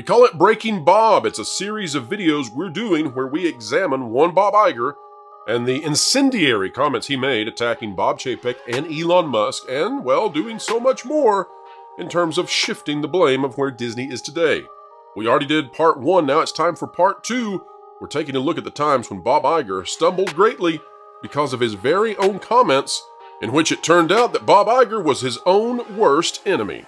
We call it Breaking Bob. It's a series of videos we're doing where we examine one Bob Iger and the incendiary comments he made attacking Bob Chapek and Elon Musk and, well, doing so much more in terms of shifting the blame of where Disney is today. We already did part 1, now it's time for part 2. We're taking a look at the times when Bob Iger stumbled greatly because of his very own comments, in which it turned out that Bob Iger was his own worst enemy.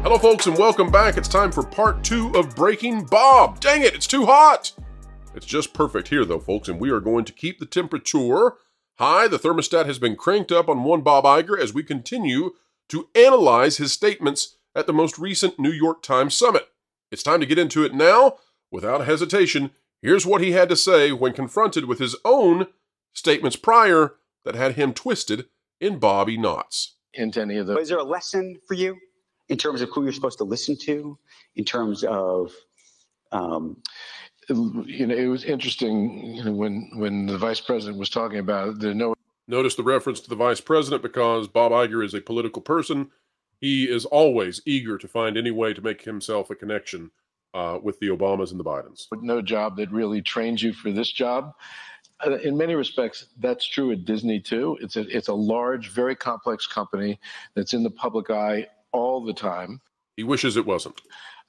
Hello folks and welcome back. It's time for part 2 of Breaking Bob. Dang it, it's too hot! It's just perfect here though folks, and we are going to keep the temperature high. The thermostat has been cranked up on one Bob Iger as we continue to analyze his statements at the most recent New York Times summit. It's time to get into it now. Without hesitation, here's what he had to say when confronted with his own statements prior that had him twisted in Bobby knots. Into any of those. Is there a lesson for you in terms of who you're supposed to listen to, in terms of, it was interesting, when the vice president was talking about it, Notice the reference to the vice president because Bob Iger is a political person. He is always eager to find any way to make himself a connection with the Obamas and the Bidens. No job that really trains you for this job. In many respects, that's true at Disney too. It's a large, very complex company that's in the public eye all the time. He wishes it wasn't.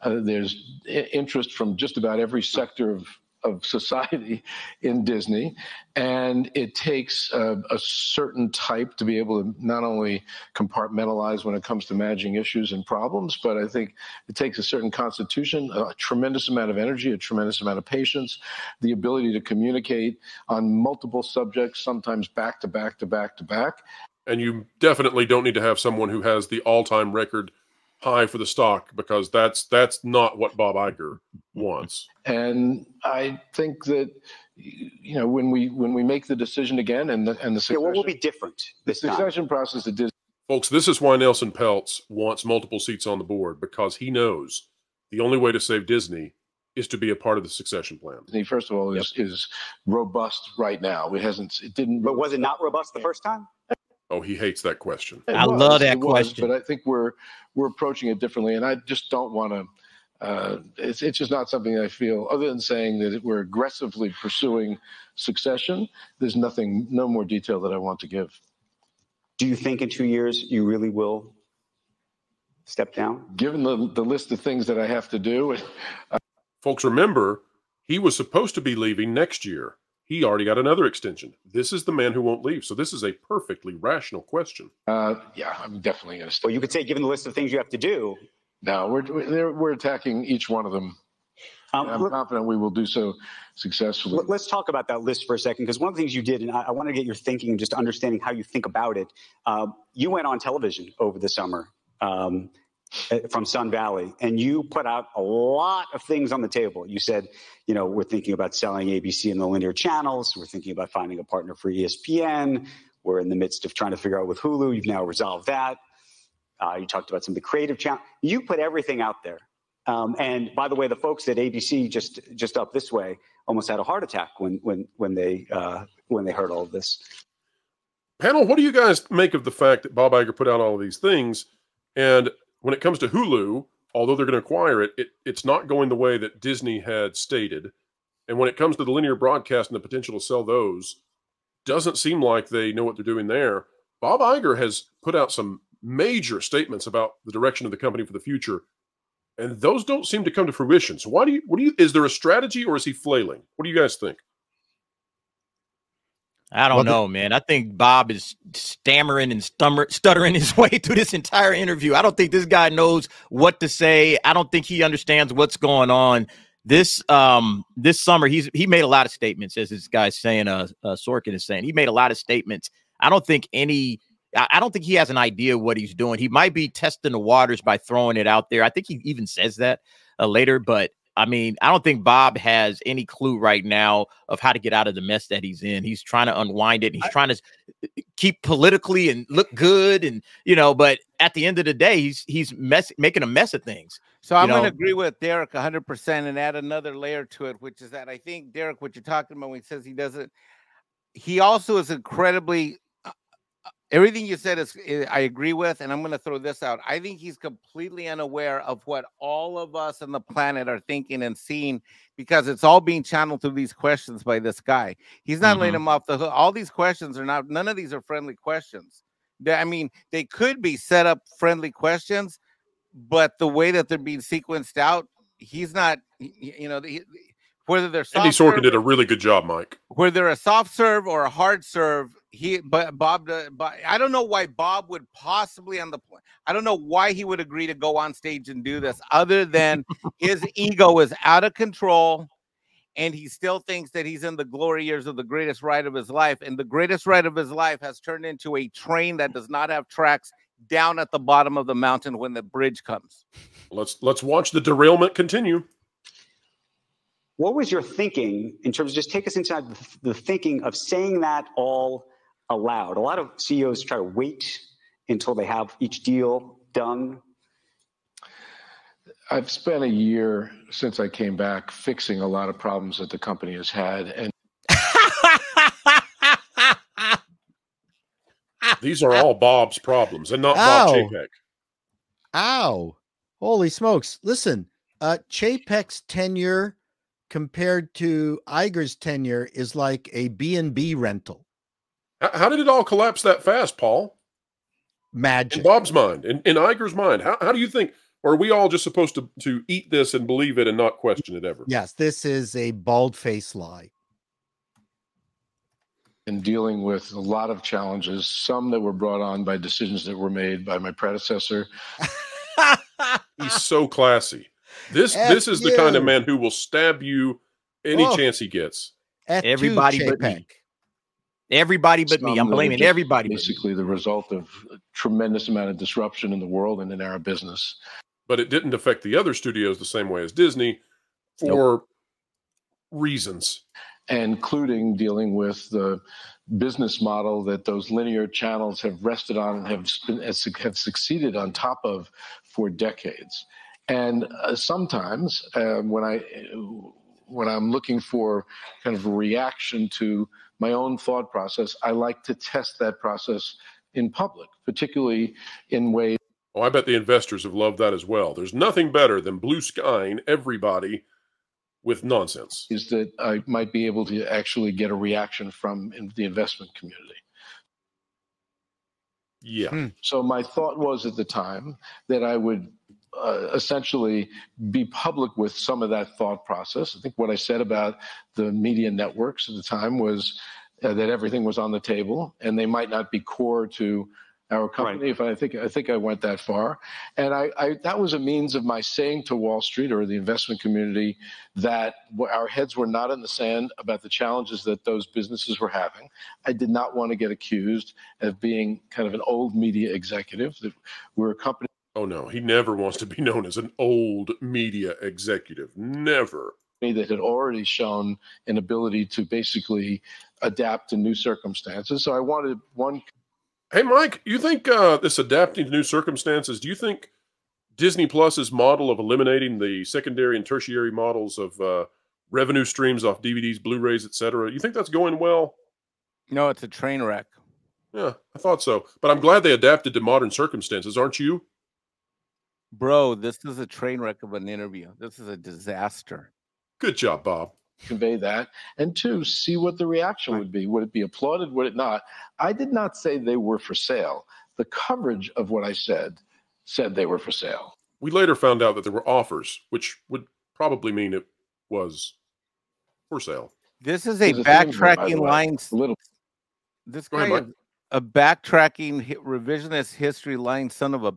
There's interest from just about every sector of society in Disney, and it takes a certain type to be able to not only compartmentalize when it comes to managing issues and problems, but I think it takes a certain constitution, a tremendous amount of energy, a tremendous amount of patience, the ability to communicate on multiple subjects, sometimes back to back to back to back. And you definitely don't need to have someone who has the all-time record high for the stock, because that's not what Bob Iger wants. And I think that when we make the decision again, and the succession, what will be different this the succession process that Disney. Folks, this is why Nelson Peltz wants multiple seats on the board, because he knows the only way to save Disney is to be a part of the succession plan. Disney, first of all, is robust right now. But was it not robust the first time? Oh, he hates that question. I love that question. But I think we're approaching it differently, and I just don't want to. It's just not something I feel. Other than saying that we're aggressively pursuing succession, there's no more detail that I want to give. Do you think in 2 years you really will step down? Given the list of things that I have to do, folks, remember he was supposed to be leaving next year. He already got another extension. This is the man who won't leave. So this is a perfectly rational question. Yeah, I'm definitely going to stay. Well, you could say, given the list of things you have to do. No, we're attacking each one of them. I'm confident we will do so successfully. Let's talk about that list for a second, because one of the things you did, and I want to get your thinking and just understanding how you think about it. You went on television over the summer from Sun Valley, and you put out a lot of things on the table. You said, we're thinking about selling ABC and the linear channels. We're thinking about finding a partner for ESPN. We're in the midst of trying to figure out with Hulu. You've now resolved that. You talked about some of the creative channels. You put everything out there. And by the way, the folks at ABC just up this way almost had a heart attack when they heard all of this. Panel, what do you guys make of the fact that Bob Iger put out all of these things, and when it comes to Hulu, although they're going to acquire it, it's not going the way that Disney had stated. And when it comes to the linear broadcast and the potential to sell those, doesn't seem like they know what they're doing there. Bob Iger has put out some major statements about the direction of the company for the future, and those don't seem to come to fruition. So is there a strategy, or is he flailing? What do you guys think? I don't know, man. I think Bob is stammering and stuttering his way through this entire interview. I don't think this guy knows what to say. I don't think he understands what's going on. This summer, he made a lot of statements, as this guy's saying, Sorkin is saying. He made a lot of statements. I don't think he has an idea what he's doing. He might be testing the waters by throwing it out there. I think he even says that later, but I mean, I don't think Bob has any clue right now of how to get out of the mess that he's in. He's trying to unwind it. He's trying to keep politically and look good, and but at the end of the day, he's making a mess of things. So I'm going to agree with Derek 100% and add another layer to it, which is that I think, Derek, what you're talking about when he says he doesn't, he also is incredibly everything you said is I agree with, and I'm going to throw this out. I think he's completely unaware of what all of us on the planet are thinking and seeing, because it's all being channeled through these questions by this guy. He's not letting him off the hook. All these questions are not, none of these are friendly questions. I mean, they could be set up friendly questions, but the way that they're being sequenced out, he's not, you know, whether they're soft Andy Sorkin did a really good job, Mike. Whether they're a soft serve or a hard serve, Bob, I don't know why Bob would possibly I don't know why he would agree to go on stage and do this, other than his ego is out of control, and he still thinks that he's in the glory years of the greatest ride of his life, and the greatest ride of his life has turned into a train that does not have tracks down at the bottom of the mountain when the bridge comes. Let's watch the derailment continue. What was your thinking in terms of, just take us inside the thinking of saying that all aloud? A lot of CEOs try to wait until they have each deal done. I've spent a year since I came back fixing a lot of problems that the company has had. And these are all Bob's problems and not Bob Chapek. Ow. Holy smokes. Listen, Chapek's tenure compared to Iger's tenure is like a B&B rental. How did it all collapse that fast, Paul? Magic. In Bob's mind, in Iger's mind, how do you think, or are we all just supposed to eat this and believe it and not question it ever? Yes, this is a bald-faced lie. And dealing with a lot of challenges, some that were brought on by decisions that were made by my predecessor. He's so classy. This is the kind of man who will stab you any chance he gets. Everybody but me. Everybody but me. I'm blaming everybody. Basically, the result of a tremendous amount of disruption in the world and in our business. But it didn't affect the other studios the same way as Disney for reasons. Including dealing with the business model that those linear channels have rested on and have succeeded on top of for decades. And sometimes when I'm looking for kind of a reaction to my own thought process, I like to test that process in public, particularly in ways. Oh, I bet the investors have loved that as well. There's nothing better than blue skying everybody with nonsense. Is that I might be able to actually get a reaction from the investment community. Yeah. So my thought was at the time that I would essentially be public with some of that thought process. I think what I said about the media networks at the time was that everything was on the table and they might not be core to our company. Right. If I think I went that far, and I that was a means of my saying to Wall Street or the investment community that our heads were not in the sand about the challenges that those businesses were having. I did not want to get accused of being kind of an old media executive. That we're a company. Oh no, he never wants to be known as an old media executive. Never. That had already shown an ability to basically adapt to new circumstances. So I wanted one. Hey, Mike, you think this adapting to new circumstances, do you think Disney Plus's model of eliminating the secondary and tertiary models of revenue streams off DVDs, Blu-rays, etc., you think that's going well? No, it's a train wreck. Yeah, I thought so. But I'm glad they adapted to modern circumstances, aren't you? Bro, this is a train wreck of an interview. This is a disaster. Good job, Bob. Convey that, and two, see what the reaction would be. Would it be applauded? Would it not? I did not say they were for sale. The coverage of what I said they were for sale. We later found out that there were offers, which would probably mean it was for sale. This is a backtracking line. This guy is a backtracking revisionist history line son of a.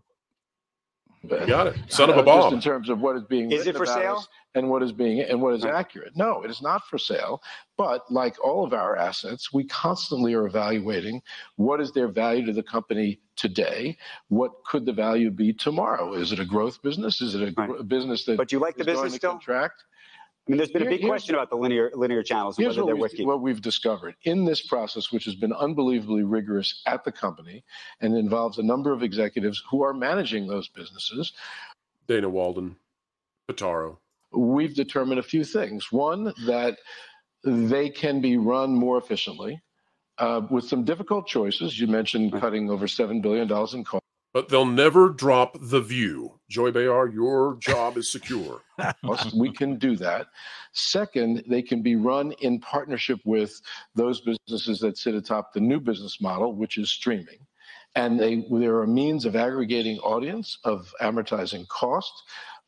You got it. Son of a Bob. Just in terms of what is being written about for sale? And what is accurate. No, it is not for sale. But like all of our assets, we constantly are evaluating what is their value to the company today. What could the value be tomorrow? Is it a growth business? Is it a business that? But you like the business still? Contract? I mean, there's been a big question about the linear channels. Here's what we've discovered in this process, which has been unbelievably rigorous at the company and involves a number of executives who are managing those businesses. Dana Walden, Pitaro. We've determined a few things. One, that they can be run more efficiently. with some difficult choices. You mentioned cutting over $7 billion in costs. But they'll never drop The View. Joy Behar, your job is secure. We can do that. Second, they can be run in partnership with those businesses that sit atop the new business model, which is streaming. And there are means of aggregating audience, of amortizing cost,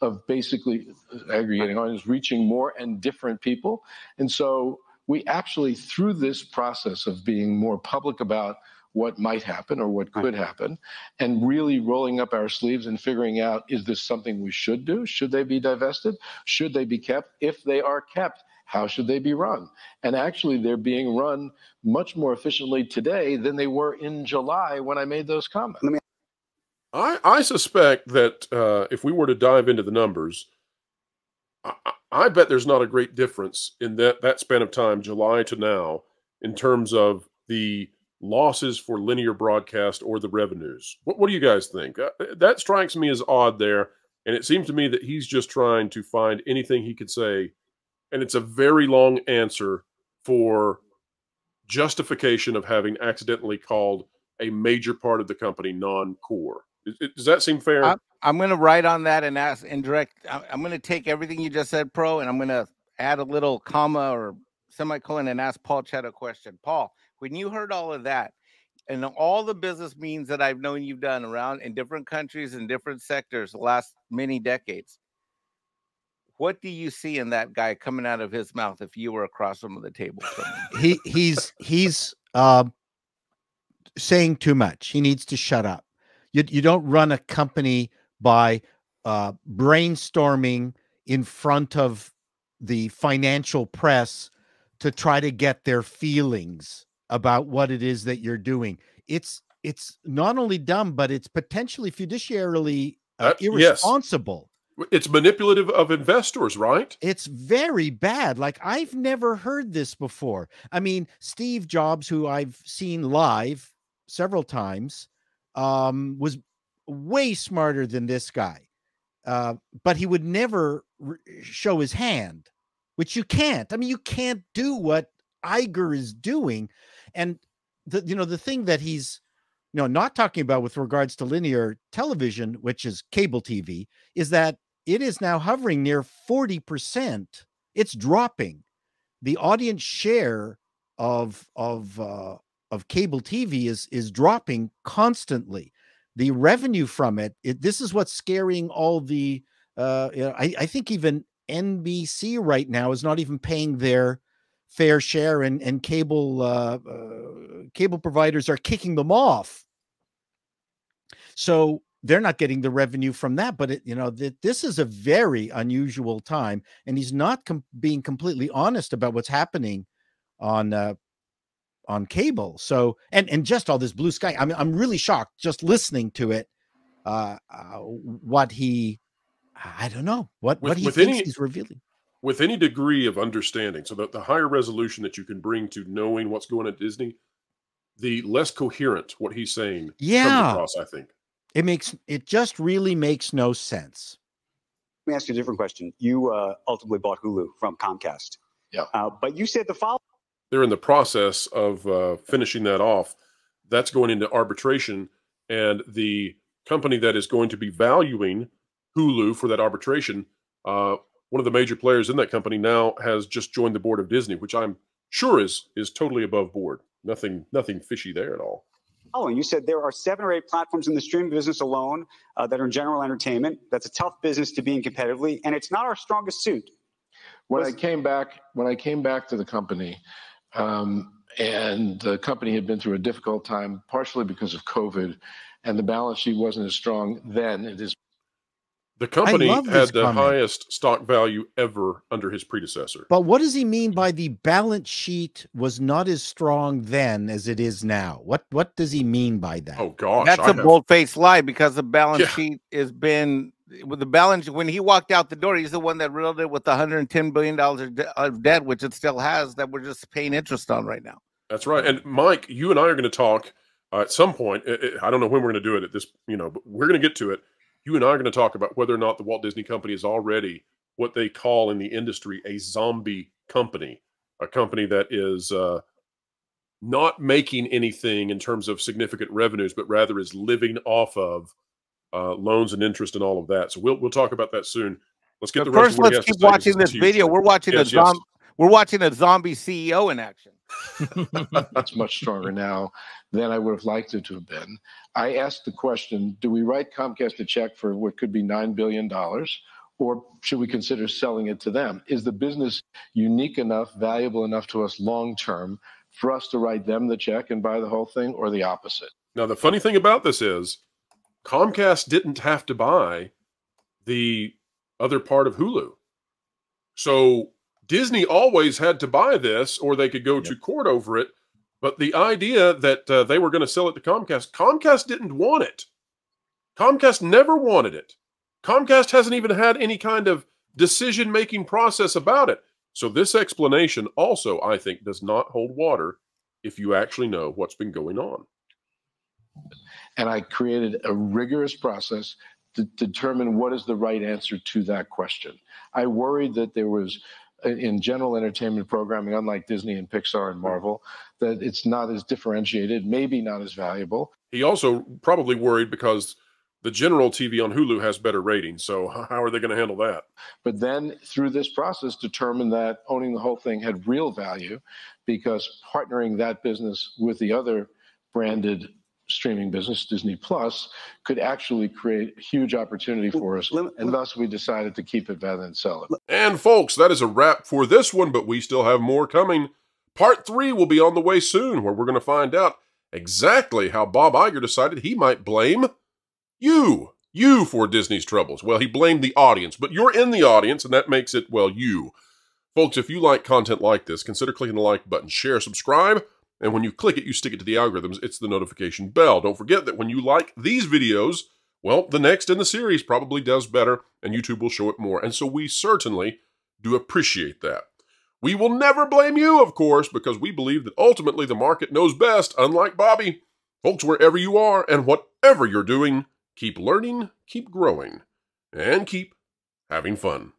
of basically aggregating audience, reaching more and different people. And so we actually, through this process of being more public about what might happen or what could happen, and really rolling up our sleeves and figuring out, is this something we should do? Should they be divested? Should they be kept? If they are kept, how should they be run? And actually, they're being run much more efficiently today than they were in July when I made those comments. I suspect that if we were to dive into the numbers, I bet there's not a great difference in that span of time, July to now, in terms of the losses for linear broadcast or the revenues. What do you guys think? That strikes me as odd there, and it seems to me that he's just trying to find anything he could say, and it's a very long answer for justification of having accidentally called a major part of the company non-core. Does that seem fair? I'm going to write on that and ask indirect. I'm going to take everything you just said, Pro, and I'm going to add a little comma or semicolon and ask Paul Chad a question. Paul, when you heard all of that and all the business means that I've known you've done around in different countries and different sectors the last many decades, what do you see in that guy coming out of his mouth if you were across from the table from him? He's saying too much. He needs to shut up. You don't run a company by brainstorming in front of the financial press to try to get their feelings about what it is that you're doing. It's not only dumb, but it's potentially fiduciarily irresponsible. Yes. It's manipulative of investors, right? It's very bad. Like, I've never heard this before. I mean, Steve Jobs, who I've seen live several times, was way smarter than this guy. But he would never show his hand, which you can't. I mean, you can't do what Iger is doing. And the thing that he's not talking about with regards to linear television, which is cable TV, is that it is now hovering near 40%. It's dropping. The audience share of cable TV is dropping constantly. The revenue from this is what's scaring all the I think even NBC right now is not even paying their fair share, and cable providers are kicking them off. So they're not getting the revenue from that. But this is a very unusual time, and he's not being completely honest about what's happening on cable. So and just all this blue sky. I'm really shocked just listening to it. What he, I don't know what he thinks he's revealing. With any degree of understanding, so that the higher resolution that you can bring to knowing what's going on at Disney, the less coherent what he's saying comes across, I think. It just really makes no sense. Let me ask you a different question. You ultimately bought Hulu from Comcast. Yeah. But you said the following. They're in the process of finishing that off. That's going into arbitration, and the company that is going to be valuing Hulu for that arbitration, one of the major players in that company now has just joined the board of Disney, which I'm sure is totally above board. Nothing fishy there at all. Oh, and you said there are 7 or 8 platforms in the streaming business alone that are in general entertainment. That's a tough business to be in competitively, and it's not our strongest suit. When I came back to the company, and the company had been through a difficult time, partially because of COVID, and the balance sheet wasn't as strong then. It is. The company had the highest stock value ever under his predecessor. But what does he mean by the balance sheet was not as strong then as it is now? What does he mean by that? Oh, gosh. That's a bold-faced lie, because the balance sheet has been with the balance. When he walked out the door, he's the one that riddled it with $110 billion of debt, which it still has, that we're just paying interest on right now. That's right. And Mike, you and I are going to talk at some point. I don't know when we're going to do it at this, but we're going to get to it. You and I are going to talk about whether or not the Walt Disney Company is already what they call in the industry a zombie company, a company that is not making anything in terms of significant revenues, but rather is living off of loans and interest and all of that. So we'll talk about that soon. Let's get But the rest first, of what he let's has keep to say, 'cause watching it's this huge. video. We're watching Yes, we're watching a zombie CEO in action. It's much stronger now than I would have liked it to have been. I asked the question, do we write Comcast a check for what could be $9 billion, or should we consider selling it to them? Is the business unique enough, valuable enough to us long-term for us to write them the check and buy the whole thing, or the opposite? Now, the funny thing about this is Comcast didn't have to buy the other part of Hulu. So Disney always had to buy this, or they could go to court over it. But the idea that they were going to sell it to Comcast, Comcast didn't want it. Comcast never wanted it. Comcast hasn't even had any kind of decision-making process about it. So this explanation also, I think, does not hold water if you actually know what's been going on. And I created a rigorous process to determine what is the right answer to that question. I worried that there was, in general entertainment programming, unlike Disney and Pixar and Marvel, that it's not as differentiated, maybe not as valuable. He also probably worried because the general TV on Hulu has better ratings. So how are they going to handle that? But then through this process, determined that owning the whole thing had real value, because partnering that business with the other branded streaming business, Disney Plus, could actually create a huge opportunity for us. And thus we decided to keep it rather than sell it. And folks, that is a wrap for this one, but we still have more coming. Part 3 will be on the way soon, where we're going to find out exactly how Bob Iger decided he might blame you for Disney's troubles. Well, he blamed the audience, but you're in the audience, and that makes it, well, you. Folks, if you like content like this, consider clicking the like button, share, subscribe, and when you click it, you stick it to the algorithms. It's the notification bell. Don't forget that when you like these videos, well, the next in the series probably does better, and YouTube will show it more. And so we certainly do appreciate that. We will never blame you, of course, because we believe that ultimately the market knows best, unlike Bobby. Folks, wherever you are and whatever you're doing, keep learning, keep growing, and keep having fun.